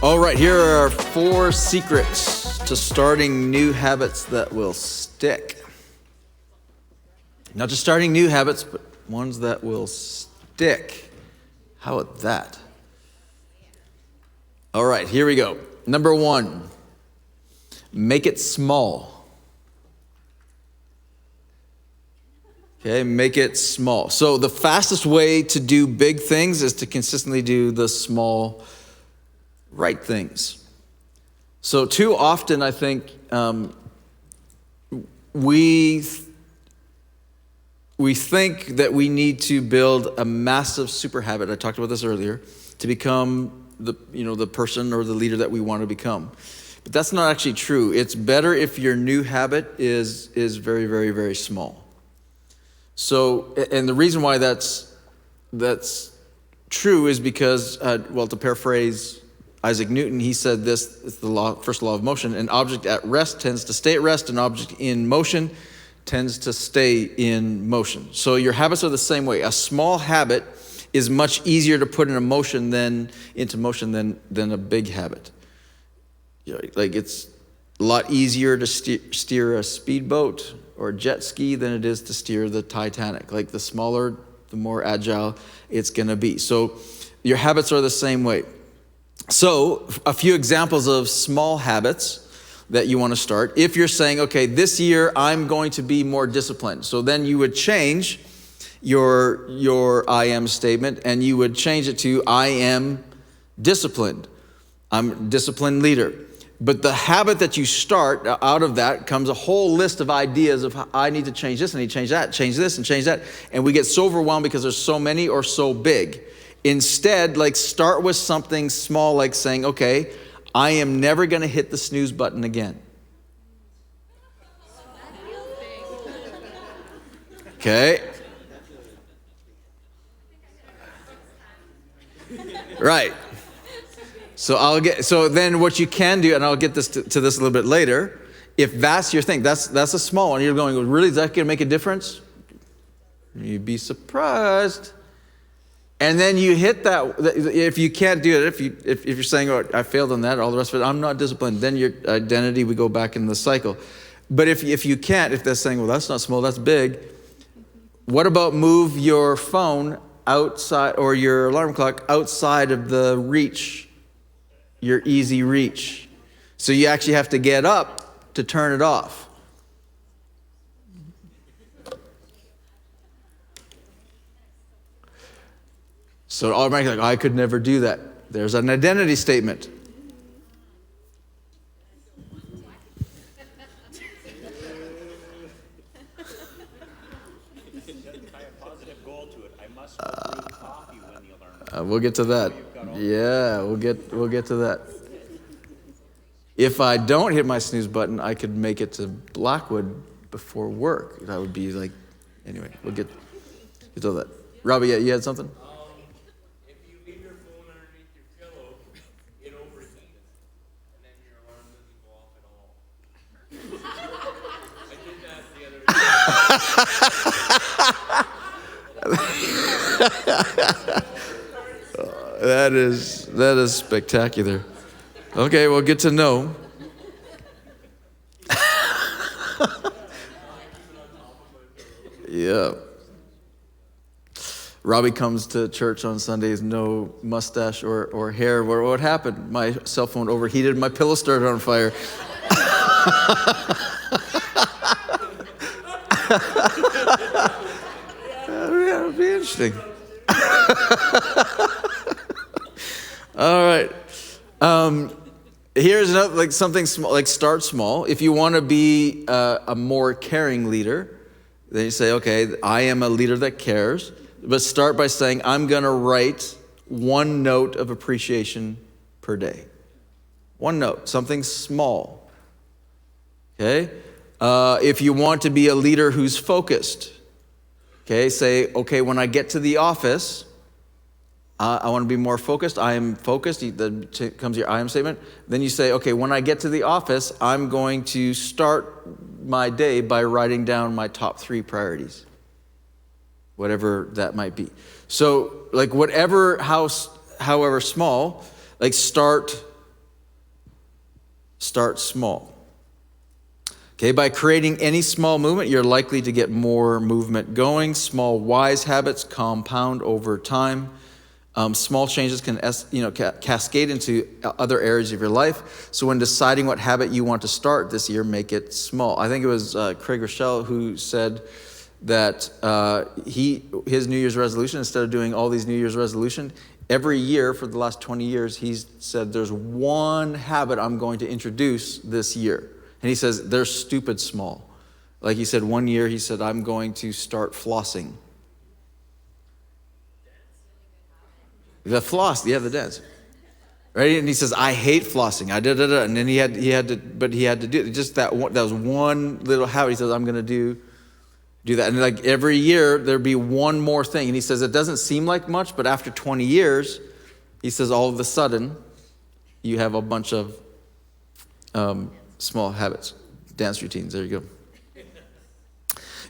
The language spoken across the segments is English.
All right, here are 4 secrets to starting new habits that will stick. Not just starting new habits, but ones that will stick. How about that? All right, here we go. Number 1, make it small. Okay, make it small. So the fastest way to do big things is to consistently do the small, right things. So too often, I think, we think that we need to build a massive super habit. I talked about this earlier, to become the person or the leader that we want to become. But that's not actually true. It's better if your new habit is very, very, very small. So, and the reason why that's true is because, to paraphrase Isaac Newton, he said this, it's the first law of motion: an object at rest tends to stay at rest, an object in motion tends to stay in motion. So your habits are the same way. A small habit is much easier to put into motion than a big habit. Like it's a lot easier to steer a speedboat or a jet ski than it is to steer the Titanic. Like the smaller, the more agile it's gonna be. So your habits are the same way. So a few examples of small habits that you want to start. If you're saying, okay, this year I'm going to be more disciplined. So then you would change your I am statement, and you would change it to I am disciplined. I'm a disciplined leader. But the habit that you start, out of that comes a whole list of ideas of how I need to change this, I need to change that, change this and change that. And we get so overwhelmed because there's so many or so big. Instead, start with something small, like saying, okay, I am never going to hit the snooze button again. Okay. Right. So then what you can do, and I'll get to this a little bit later, if that's your thing, that's a small one. You're going, really, is that going to make a difference? You'd be surprised. And then you hit that. If you can't do it, if you're saying, oh, I failed on that, all the rest of it, I'm not disciplined, then your identity, we go back in the cycle. But if you can't, if they're saying, well, that's not small, that's big, what about move your phone outside, or your alarm clock outside of the reach, your easy reach? So you actually have to get up to turn it off. So automatically, I could never do that. There's an identity statement. We'll get to that. Yeah, we'll get to that. If I don't hit my snooze button, I could make it to Blackwood before work. That would be anyway, we'll get to that. Robbie, yeah, you had something? If you leave your phone underneath your pillow, it overheats, and then your alarm doesn't go off at all. I did that the other day. That is spectacular. Okay, well, good to know. Yeah. Robbie comes to church on Sundays, no mustache or hair. What happened? My cell phone overheated, my pillow started on fire. That'll be interesting. All right. Here's another, something small, start small. If you want to be a more caring leader, then you say, okay, I am a leader that cares. But start by saying, I'm going to write 1 note of appreciation per day. 1 note, something small. Okay? If you want to be a leader who's focused, okay, say, okay, when I get to the office, I want to be more focused. I am focused. That comes your I am statement. Then you say, okay, when I get to the office, I'm going to start my day by writing down my top 3 priorities, whatever that might be. So, however small, start Start small. Okay, by creating any small movement, you're likely to get more movement going. Small wise habits compound over time. Small changes can cascade into other areas of your life. So when deciding what habit you want to start this year, make it small. I think it was Craig Rochelle who said that his New Year's resolution, instead of doing all these New Year's resolutions, every year for the last 20 years, he's said there's one habit I'm going to introduce this year. And he says, they're stupid small. Like he said, one year he said, I'm going to start flossing. The floss, the dance. Right? And he says, I hate flossing. And then he had to do it. Just that was one little habit. He says, I'm going to do that. And like every year, there'd be one more thing. And he says, it doesn't seem like much, but after 20 years, he says, all of a sudden, you have a bunch of small habits, dance routines. There you go.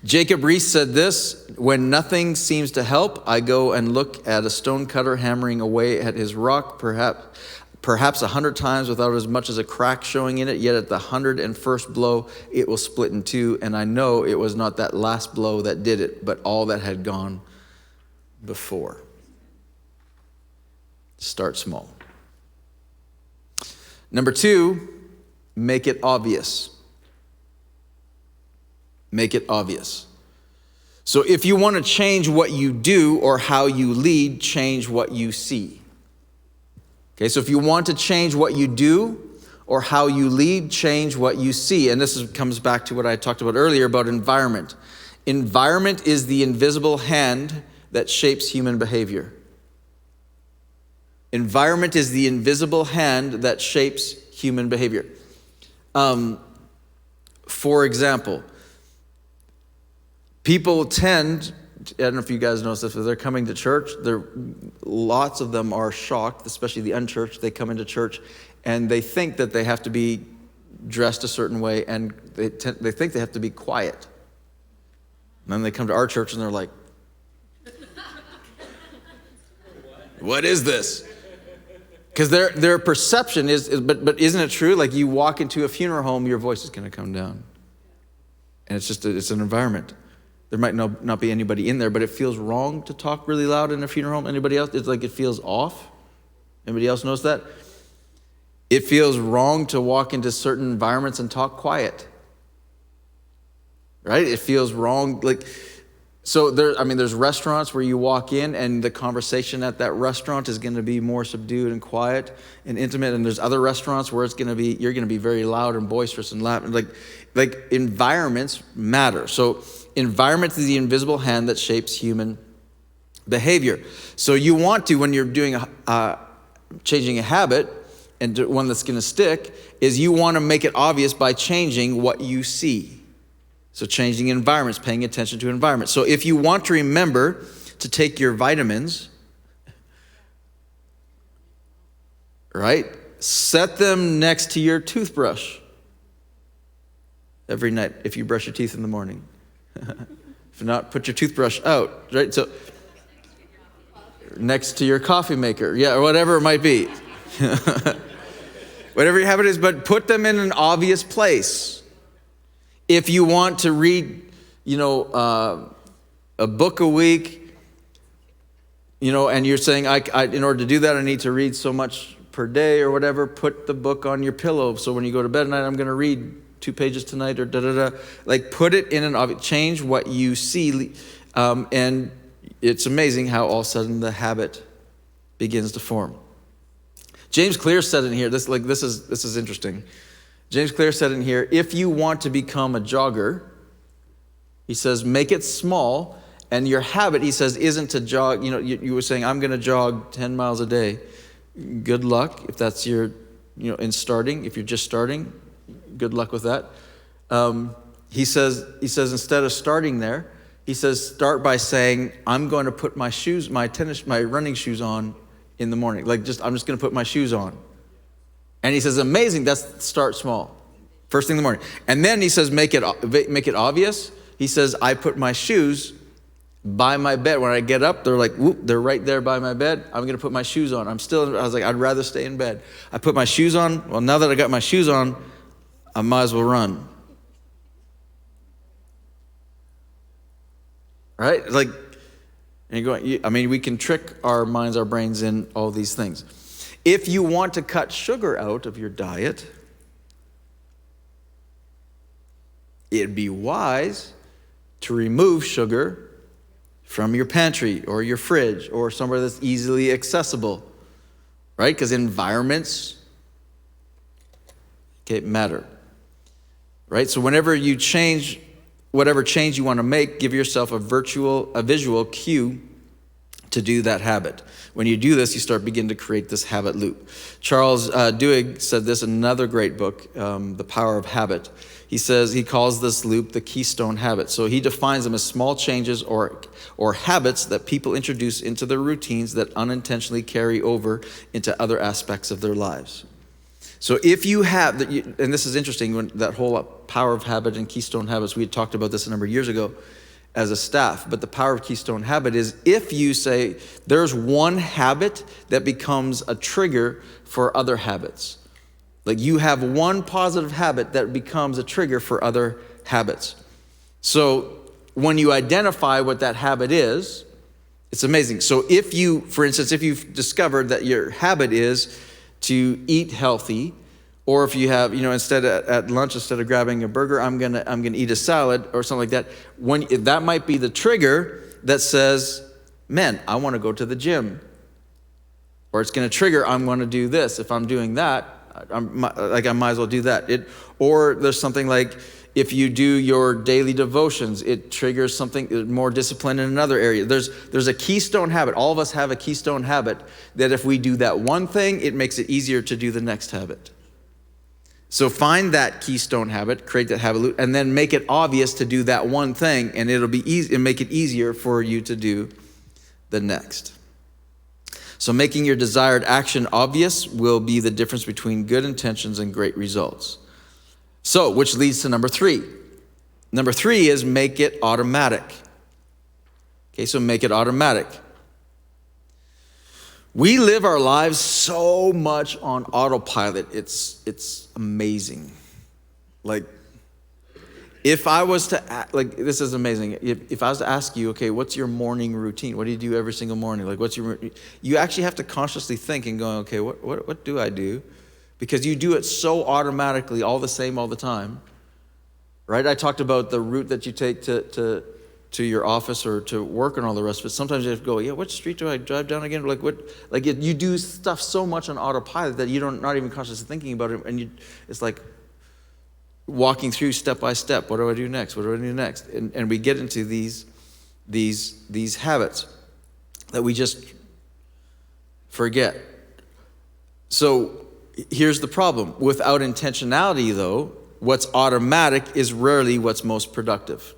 Jacob Reese said this, when nothing seems to help, I go and look at a stonecutter hammering away at his rock, perhaps 100 times without as much as a crack showing in it, yet at the 101st blow, it will split in two, and I know it was not that last blow that did it, but all that had gone before. Start small. Number 2, make it obvious. Make it obvious. So if you want to change what you do or how you lead, change what you see. Okay, so if you want to change what you do or how you lead, change what you see. And this comes back to what I talked about earlier about environment. Environment is the invisible hand that shapes human behavior. Environment is the invisible hand that shapes human behavior. For example, people tend, I don't know if you guys notice this, but they're coming to church. Lots of them are shocked, especially the unchurched. They come into church and they think that they have to be dressed a certain way, and they think they have to be quiet. And then they come to our church and they're like, what is this? Because their perception is, but isn't it true? Like you walk into a funeral home, your voice is going to come down. And it's an environment. There might not be anybody in there, but it feels wrong to talk really loud in a funeral home. Anybody else? It's like it feels off. Anybody else notice that? It feels wrong to walk into certain environments and talk quiet. Right? It feels wrong. So there's restaurants where you walk in and the conversation at that restaurant is going to be more subdued and quiet and intimate. And there's other restaurants where you're going to be very loud and boisterous and loud. Like environments matter. So environment is the invisible hand that shapes human behavior. So you want to, when you're doing changing a habit and one that's going to stick, is you want to make it obvious by changing what you see. So changing environments, paying attention to environment. So if you want to remember to take your vitamins, right, set them next to your toothbrush every night if you brush your teeth in the morning. If not, put your toothbrush out, right? So next to your coffee maker, yeah, or whatever it might be. Whatever your habit is, but put them in an obvious place. If you want to read, a book a week, and you're saying, in order to do that, I need to read so much per day or whatever, put the book on your pillow. So when you go to bed at night, I'm going to read 2 pages tonight or da-da-da. Like put it in an obvious, change what you see. And it's amazing how all of a sudden the habit begins to form. James Clear said in here, this is interesting. James Clear said in here, if you want to become a jogger, he says, make it small. And your habit, he says, isn't to jog. You were saying, I'm going to jog 10 miles a day. Good luck if that's your, in starting. If you're just starting, good luck with that. He says instead of starting there, he says, start by saying, I'm going to put my running shoes on in the morning. I'm just going to put my shoes on. And he says, amazing, that's start small. First thing in the morning. And then he says, make it obvious. He says, I put my shoes by my bed. When I get up, they're like, whoop, they're right there by my bed. I'm going to put my shoes on. I was like, I'd rather stay in bed. I put my shoes on. Well, now that I got my shoes on, I might as well run. Right? It's like, and you're going, I mean, we can trick our minds, our brains in all these things. If you want to cut sugar out of your diet, it'd be wise to remove sugar from your pantry or your fridge or somewhere that's easily accessible, right? Because environments matter, right? So whenever you change, whatever change you want to make, give yourself a visual cue to do that habit. When you do this, you begin to create this habit loop. Charles Duhigg said this in another great book, The Power of Habit. He calls this loop the keystone habit. So he defines them as small changes or habits that people introduce into their routines that unintentionally carry over into other aspects of their lives. So if you have, and this is interesting, when that whole power of habit and keystone habits, we had talked about this a number of years ago as a staff, but the power of keystone habit is if you say there's one habit that becomes a trigger for other habits. Like you have one positive habit that becomes a trigger for other habits. So when you identify what that habit is, it's amazing. So if you, for instance, if you've discovered that your habit is to eat healthy, or if you have, at lunch, instead of grabbing a burger, I'm gonna eat a salad or something like that. That might be the trigger that says, man, I want to go to the gym. Or it's going to trigger, I'm going to do this. If I'm doing that, I might as well do that. Or there's something like, if you do your daily devotions, it triggers something more discipline in another area. There's a keystone habit. All of us have a keystone habit that if we do that one thing, it makes it easier to do the next habit. So find that keystone habit, create that habit loop, and then make it obvious to do that one thing, and it'll be easy and make it easier for you to do the next. So making your desired action obvious will be the difference between good intentions and great results. So, which leads to number 3. Number 3 is make it automatic. Okay, so make it automatic. We live our lives so much on autopilot. It's amazing. Like, if I was to, this is amazing. If I was to ask you, okay, what's your morning routine? What do you do every single morning? Like, you actually have to consciously think and go, okay, what do I do? Because you do it so automatically, all the same, all the time. Right? I talked about the route that you take to your office or to work and all the rest of it. Sometimes you have to go, yeah, what street do I drive down again? You do stuff so much on autopilot that you not even consciously thinking about it, and it's like walking through step by step. What do I do next? What do I do next? And we get into these habits that we just forget. So here's the problem. Without intentionality, though, what's automatic is rarely what's most productive.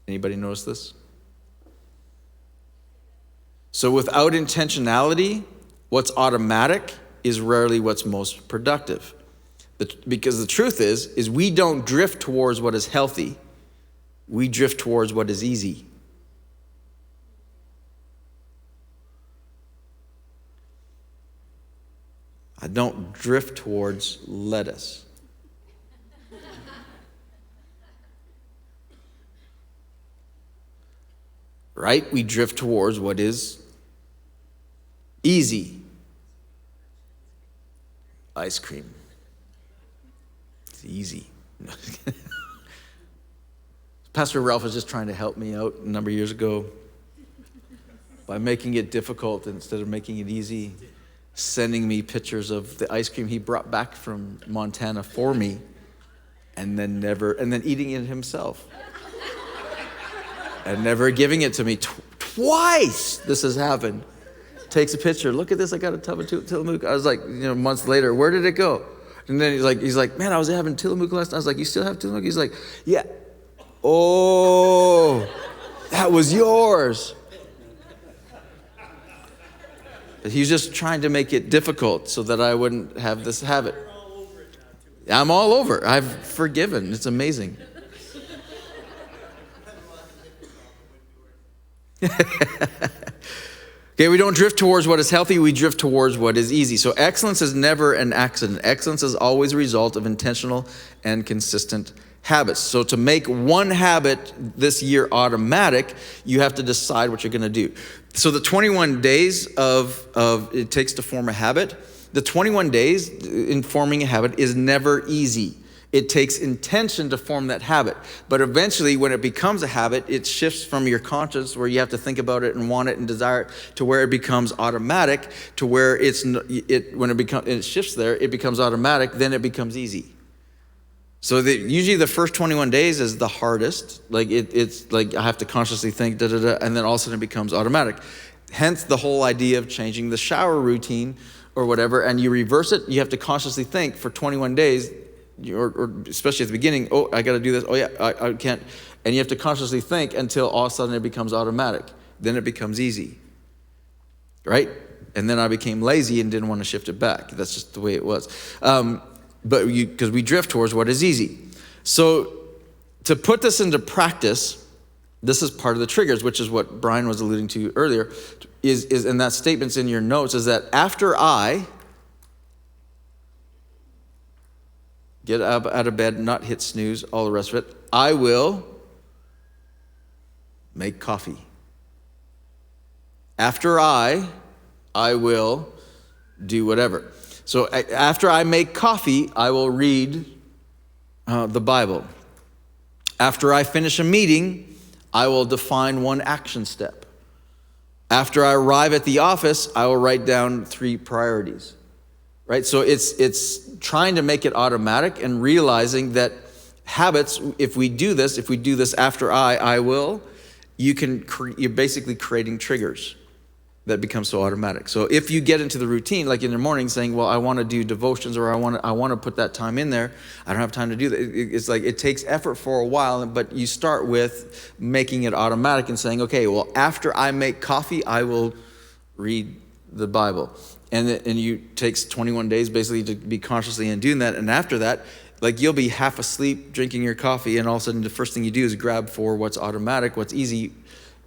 Anybody notice this? So without intentionality, what's automatic is rarely what's most productive. Because the truth is we don't drift towards what is healthy. We drift towards what is easy. I don't drift towards lettuce. Right? We drift towards what is easy. Ice cream. It's easy. Pastor Ralph was just trying to help me out a number of years ago by making it difficult instead of making it easy, sending me pictures of the ice cream he brought back from Montana for me, and then eating it himself. And never giving it to me. Twice this has happened. Takes a picture. Look at this. I got a tub of Tillamook. I was like, months later, where did it go? And then he's like, man, I was having Tillamook last night. I was like, you still have Tillamook? He's like, yeah. Oh, that was yours. But he was just trying to make it difficult so that I wouldn't have this habit. I'm all over. I've forgiven. It's amazing. Okay, we don't drift towards what is healthy, we drift towards what is easy. So excellence is never an accident. Excellence is always a result of intentional and consistent habits. So to make one habit this year automatic, you have to decide what you're going to do. So the 21 days of it takes to form a habit, the 21 days in forming a habit is never easy. It takes intention to form that habit. But eventually, when it becomes a habit, it shifts from your conscience, where you have to think about it and want it and desire it, to where it becomes automatic, to where when it shifts there, it becomes automatic, then it becomes easy. So usually the first 21 days is the hardest. Like it's like I have to consciously think, and then all of a sudden it becomes automatic. Hence the whole idea of changing the shower routine or whatever, and you reverse it, you have to consciously think for 21 days, or especially at the beginning, oh, I got to do this. Oh, yeah, I can't. And you have to consciously think until all of a sudden it becomes automatic. Then it becomes easy, right? And then I became lazy and didn't want to shift it back. That's just the way it was. Because we drift towards what is easy. So to put this into practice, this is part of the triggers, which is what Brian was alluding to earlier, is and that statement's in your notes, is that after I get up out of bed, not hit snooze, all the rest of it, I will make coffee. After I will do whatever. So after I make coffee, I will read the Bible. After I finish a meeting, I will define one action step. After I arrive at the office, I will write down 3 priorities. Right? So it's trying to make it automatic and realizing that habits, if we do this after I will, you're basically creating triggers that become so automatic. So if you get into the routine, like in the morning saying, well, I want to do devotions, or I want to put that time in there, I don't have time to do that. It's like it takes effort for a while, but you start with making it automatic and saying, okay, well, after I make coffee, I will read the Bible. And you takes 21 days basically to be consciously in doing that. And after that, like you'll be half asleep drinking your coffee, and all of a sudden the first thing you do is grab for what's automatic, what's easy,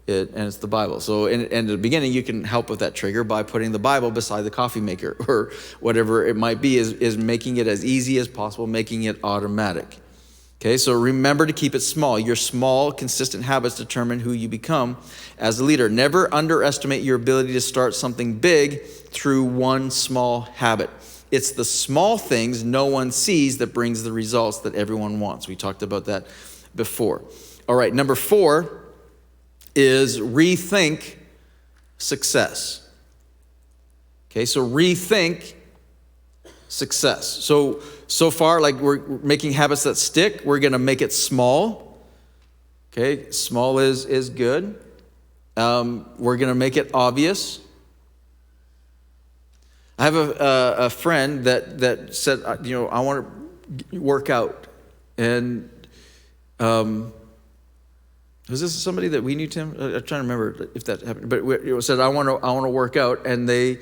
and it's the Bible. So in the beginning, you can help with that trigger by putting the Bible beside the coffee maker or whatever it might be, is making it as easy as possible, making it automatic. Okay, so remember to keep it small. Your small, consistent habits determine who you become as a leader. Never underestimate your ability to start something big through one small habit. It's the small things no one sees that brings the results that everyone wants. We talked about that before. All right, number 4 is rethink success. Okay, so rethink success. So far, like we're making habits that stick. We're going to make it small. Okay, small is good. We're going to make it obvious. I have a friend that said, I want to work out, and was this somebody that we knew, Tim? I'm trying to remember if that happened. But it said, I want to work out, and they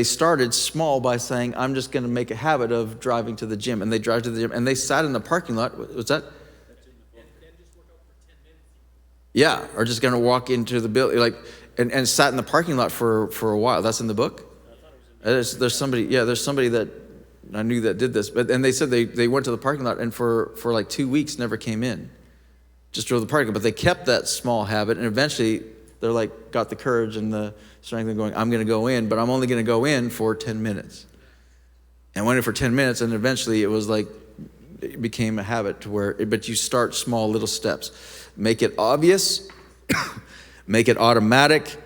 started small by saying, I'm just going to make a habit of driving to the gym, and they drive to the gym, and they sat in the parking lot. Was that? Yeah, or just going to walk into the building, and sat in the parking lot for a while. That's in the book. There's somebody that I knew that did this, and they said they went to the parking lot and for like 2 weeks never came in. Just drove the parking lot, but they kept that small habit, and eventually they're like got the courage and the strength and going, I'm going to go in, but I'm only going to go in for 10 minutes. And went in for 10 minutes, and eventually it became a habit to where, but you start small little steps. Make it obvious, make it automatic,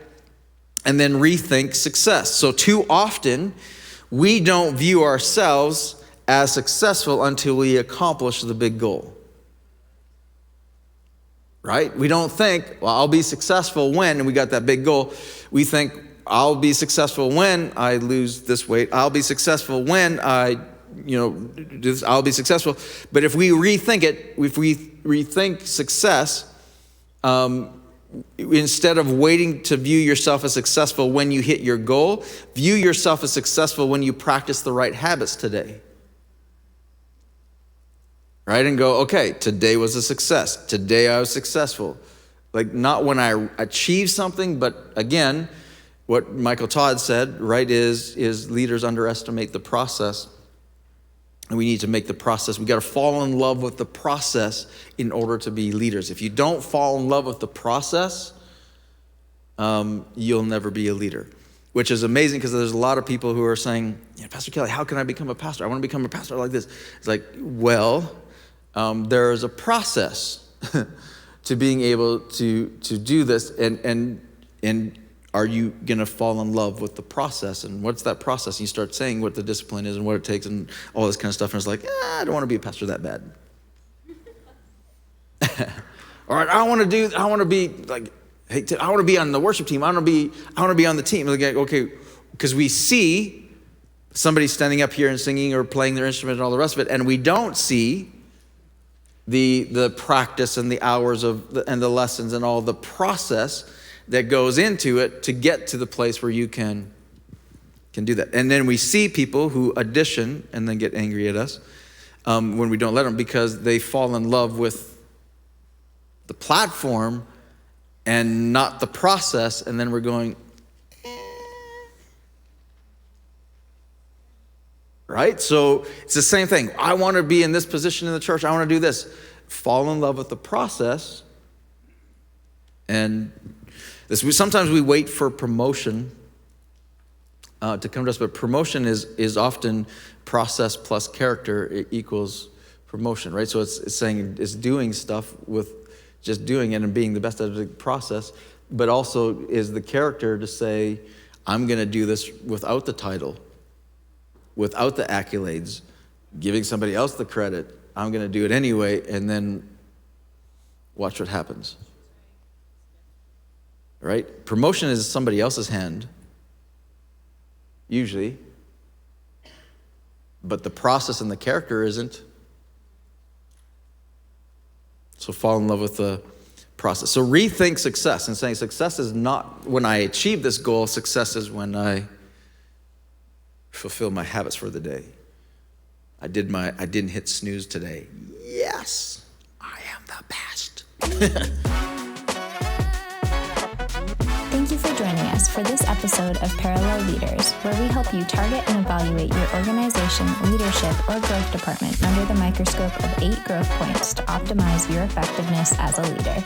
and then rethink success. So too often, we don't view ourselves as successful until we accomplish the big goal. Right? We don't think, well, I'll be successful when, and we got that big goal. We think, I'll be successful when I lose this weight. I'll be successful when I, do this. I'll be successful. But if we rethink success, instead of waiting to view yourself as successful when you hit your goal, view yourself as successful when you practice the right habits today. Right? And go, okay, today was a success. Today I was successful. Like not when I achieve something, but again, what Michael Todd said, right, is leaders underestimate the process. And we need to make the process, we got to fall in love with the process in order to be leaders. If you don't fall in love with the process, you'll never be a leader. Which is amazing because there's a lot of people who are saying, Pastor Kelly, how can I become a pastor? I want to become a pastor like this. It's like, well, there is a process to being able to do this. And are you going to fall in love with the process? And what's that process? And you start saying what the discipline is and what it takes and all this kind of stuff. And it's like, I don't want to be a pastor that bad. All right, I want to be like, hey, I want to be on the worship team. I want to be on the team. Like, okay, because we see somebody standing up here and singing or playing their instrument and all the rest of it, and we don't see the practice and the hours and the lessons and all the process that goes into it to get to the place where you can do that. And then we see people who audition and then get angry at us when we don't let them because they fall in love with the platform and not the process, and then we're going, right? So it's the same thing. I want to be in this position in the church. I want to do this. Fall in love with the process. And sometimes we wait for promotion to come to us, but promotion is often process plus character equals promotion, right? So it's saying it's doing stuff with just doing it and being the best at the process, but also is the character to say, I'm going to do this without the title, without the accolades, giving somebody else the credit. I'm going to do it anyway, and then watch what happens. Right? Promotion is somebody else's hand, usually, but the process and the character isn't. So fall in love with the process. So rethink success and saying success is not when I achieve this goal, success is when I fulfill my habits for the day. I didn't hit snooze today. Yes, I am the best. Thank you for joining us for this episode of Parallel Leaders, where we help you target and evaluate your organization, leadership, or growth department under the microscope of 8 growth points to optimize your effectiveness as a leader.